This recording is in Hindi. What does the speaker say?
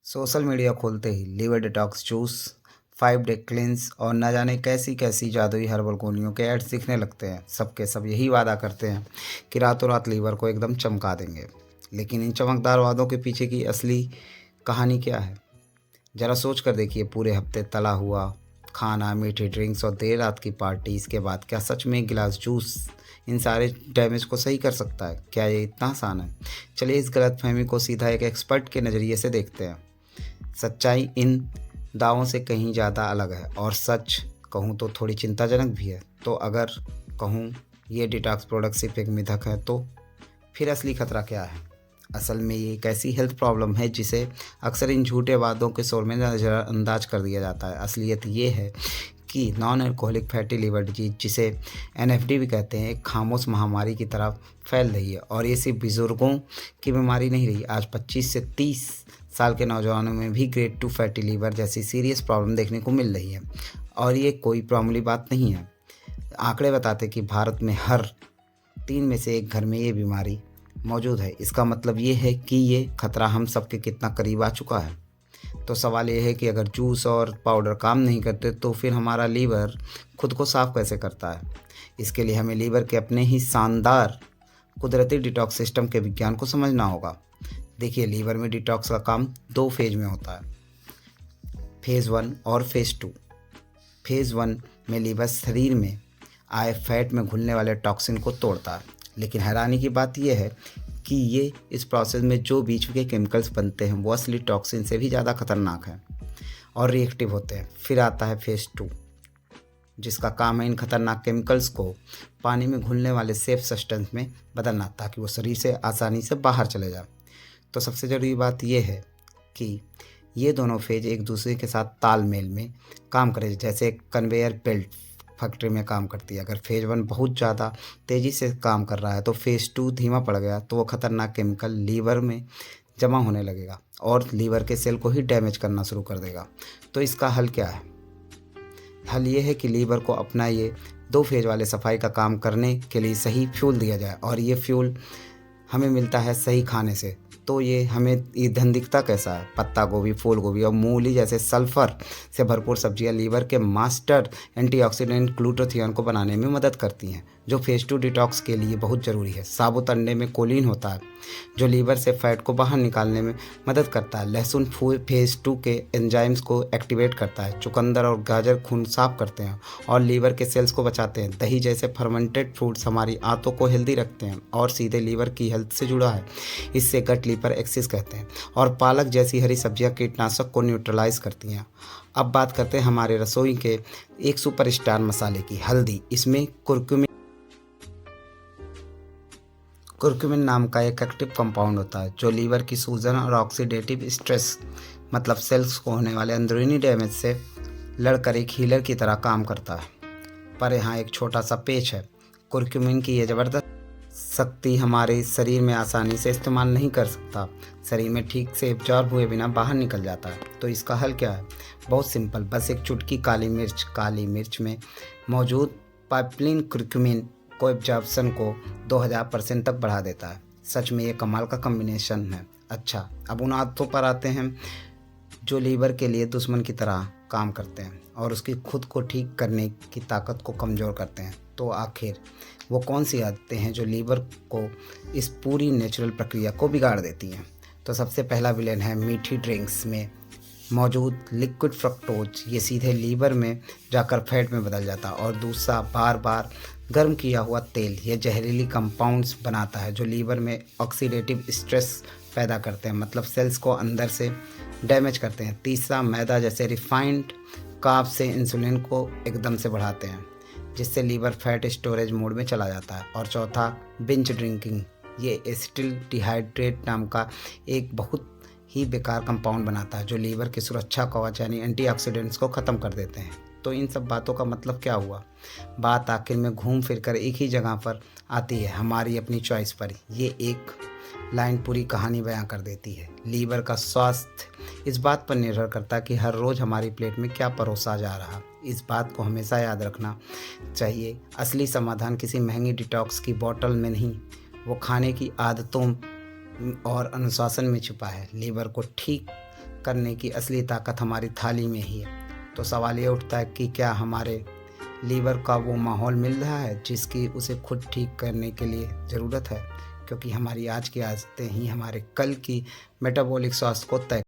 सोशल मीडिया खोलते ही liver detox juice, 5 day cleanse और न जाने कैसी कैसी जादुई हर्बल गोलियों के एड्स दिखने लगते हैं। सबके सब यही वादा करते हैं कि रातों रात लीवर को एकदम चमका देंगे। लेकिन इन चमकदार वादों के पीछे की असली कहानी क्या है? जरा सोच कर देखिए, पूरे हफ्ते तला हुआ खाना, मीठी ड्रिंक्स और देर रात की पार्टीज के बाद क्या सच में एक गिलास जूस इन सारे डैमेज को सही कर सकता है? क्या ये इतना आसान है? चलिए इस गलतफहमी को सीधा एक एक्सपर्ट के नज़रिए से देखते हैं। सच्चाई इन दावों से कहीं ज़्यादा अलग है और सच कहूँ तो थोड़ी चिंताजनक भी है। तो अगर कहूँ ये डिटॉक्स प्रोडक्ट सिर्फ एक मिथक है, तो फिर असली खतरा क्या है? असल में ये एक ऐसी हेल्थ प्रॉब्लम है जिसे अक्सर इन झूठे वादों के शोर में नज़रअंदाज कर दिया जाता है। असलियत ये है कि non alcoholic fatty liver disease, जिसे एनएफडी भी कहते हैं, एक खामोश महामारी की तरह फैल रही है। और ये सिर्फ बुजुर्गों की बीमारी नहीं रही। आज 25 से 30 साल के नौजवानों में भी ग्रेड 2 फैटी लीवर जैसी सीरियस प्रॉब्लम देखने को मिल रही है। और ये कोई मामूली बात नहीं है। आंकड़े बताते कि भारत में हर 3 में से 1 घर में ये बीमारी मौजूद है। इसका मतलब ये है कि ये खतरा हम सबके कितना करीब आ चुका है। तो सवाल ये है कि अगर जूस और पाउडर काम नहीं करते तो फिर हमारा लीवर खुद को साफ कैसे करता है? इसके लिए हमें लीवर के अपने ही शानदार कुदरती डिटॉक्स सिस्टम के विज्ञान को समझना होगा। देखिए, लीवर में डिटॉक्स का काम 2 फेज में होता है, फेज़ 1 और फेज़ 2। फेज़ 1 में लीवर शरीर में आए फैट में घुलने वाले टॉक्सिन को तोड़ता है। लेकिन हैरानी की बात यह है कि ये इस प्रोसेस में जो बीच के केमिकल्स बनते हैं वो असली टॉक्सिन से भी ज़्यादा खतरनाक हैं और रिएक्टिव होते हैं। फिर आता है फेज़ 2, जिसका काम है इन खतरनाक केमिकल्स को पानी में घुलने वाले सेफ सब्सटेंस में बदलना, ताकि वो शरीर से आसानी से बाहर चले जाए। तो सबसे ज़रूरी बात यह है कि ये दोनों फेज एक दूसरे के साथ तालमेल में काम करें, जैसे कन्वेयर बेल्ट फैक्ट्री में काम करती है। अगर फेज़ 1 बहुत ज़्यादा तेज़ी से काम कर रहा है तो फेज़ 2 धीमा पड़ गया तो वो खतरनाक केमिकल लीवर में जमा होने लगेगा और लीवर के सेल को ही डैमेज करना शुरू कर देगा। तो इसका हल क्या है? हल ये है कि लीवर को अपना ये 2 फेज वाले सफाई का काम करने के लिए सही फ्यूल दिया जाए। और ये फ्यूल हमें मिलता है सही खाने से। तो ये हमें ईंधन दिखता कैसा है? पत्ता गोभी, फूल गोभी और मूली जैसे सल्फर से भरपूर सब्जियां लीवर के मास्टर एंटीऑक्सीडेंट ग्लूटाथियोन को बनाने में मदद करती हैं, जो फेज़ 2 डिटॉक्स के लिए बहुत ज़रूरी है। साबुत अंडे में कोलिन होता है, जो लीवर से फैट को बाहर निकालने में मदद करता है। लहसुन फेज़ 2 के एंजाइम्स को एक्टिवेट करता है। चुकंदर और गाजर खून साफ करते हैं और लीवर के सेल्स को बचाते हैं। दही जैसे फर्मेंटेड फ्रूट्स हमारी आंतों को हेल्दी रखते हैं और सीधे लीवर की हेल्थ से जुड़ा है। इससे गट लीवर एक्सिस कहते हैं। और पालक जैसी हरी सब्जियां कीटनाशक को न्यूट्रलाइज करती हैं। अब बात करते हैं हमारे रसोई के एक सुपरस्टार मसाले की, हल्दी। इसमें कुर्कुमिन नाम का एक एक्टिव कंपाउंड होता है, जो लीवर की सूजन और ऑक्सीडेटिव स्ट्रेस, मतलब सेल्स को होने वाले अंदरूनी डैमेज से लड़कर एक हीलर की तरह काम करता है। पर यहाँ एक छोटा सा पेच है। कुर्कुमिन की यह ज़बरदस्त शक्ति हमारे शरीर में आसानी से इस्तेमाल नहीं कर सकता। शरीर में ठीक से एब्जॉर्ब हुए बिना बाहर निकल जाता है। तो इसका हल क्या है? बहुत सिंपल, बस एक चुटकी काली मिर्च में मौजूद पाइपलिन कुर्कुमिन को एब्जॉर्प्शन को 2000% तक बढ़ा देता है। सच में ये कमाल का कॉम्बिनेशन है। अच्छा, अब उन आदतों पर आते हैं जो लीवर के लिए दुश्मन की तरह काम करते हैं और उसकी खुद को ठीक करने की ताकत को कमज़ोर करते हैं। तो आखिर वो कौन सी आदतें हैं जो लीवर को इस पूरी नेचुरल प्रक्रिया को बिगाड़ देती हैं? तो सबसे पहला विलेन है मीठी ड्रिंक्स में मौजूद लिक्विड फ्रक्टोज। ये सीधे लीवर में जाकर फैट में बदल जाता है। और दूसरा, बार बार गर्म किया हुआ तेल। ये जहरीली कंपाउंड्स बनाता है जो लीवर में ऑक्सीडेटिव स्ट्रेस पैदा करते हैं, मतलब सेल्स को अंदर से डैमेज करते हैं। तीसरा, मैदा जैसे रिफाइंड कार्ब से इंसुलिन को एकदम से बढ़ाते हैं, जिससे लीवर फैट स्टोरेज मोड में चला जाता है। और चौथा, बिंज ड्रिंकिंग। ये एसिटिल डिहाइड्रेट नाम का एक बहुत ही बेकार कंपाउंड बनाता है, जो लीवर की सुरक्षा कवच यानी एंटीऑक्सीडेंट्स को ख़त्म कर देते हैं। तो इन सब बातों का मतलब क्या हुआ? बात आखिर में घूम फिर कर एक ही जगह पर आती है, हमारी अपनी चॉइस पर। ये एक लाइन पूरी कहानी बयां कर देती है। लीवर का स्वास्थ्य इस बात पर निर्भर करता है कि हर रोज़ हमारी प्लेट में क्या परोसा जा रहा। इस बात को हमेशा याद रखना चाहिए। असली समाधान किसी महंगी डिटॉक्स की बोतल में नहीं, वो खाने की आदतों और अनुशासन में छिपा है। लीवर को ठीक करने की असली ताकत हमारी थाली में ही है। तो सवाल ये उठता है कि क्या हमारे लीवर का वो माहौल मिल रहा है जिसकी उसे खुद ठीक करने के लिए ज़रूरत है? क्योंकि हमारी आज की आदतें ही हमारे कल की मेटाबॉलिक स्वास्थ्य को तय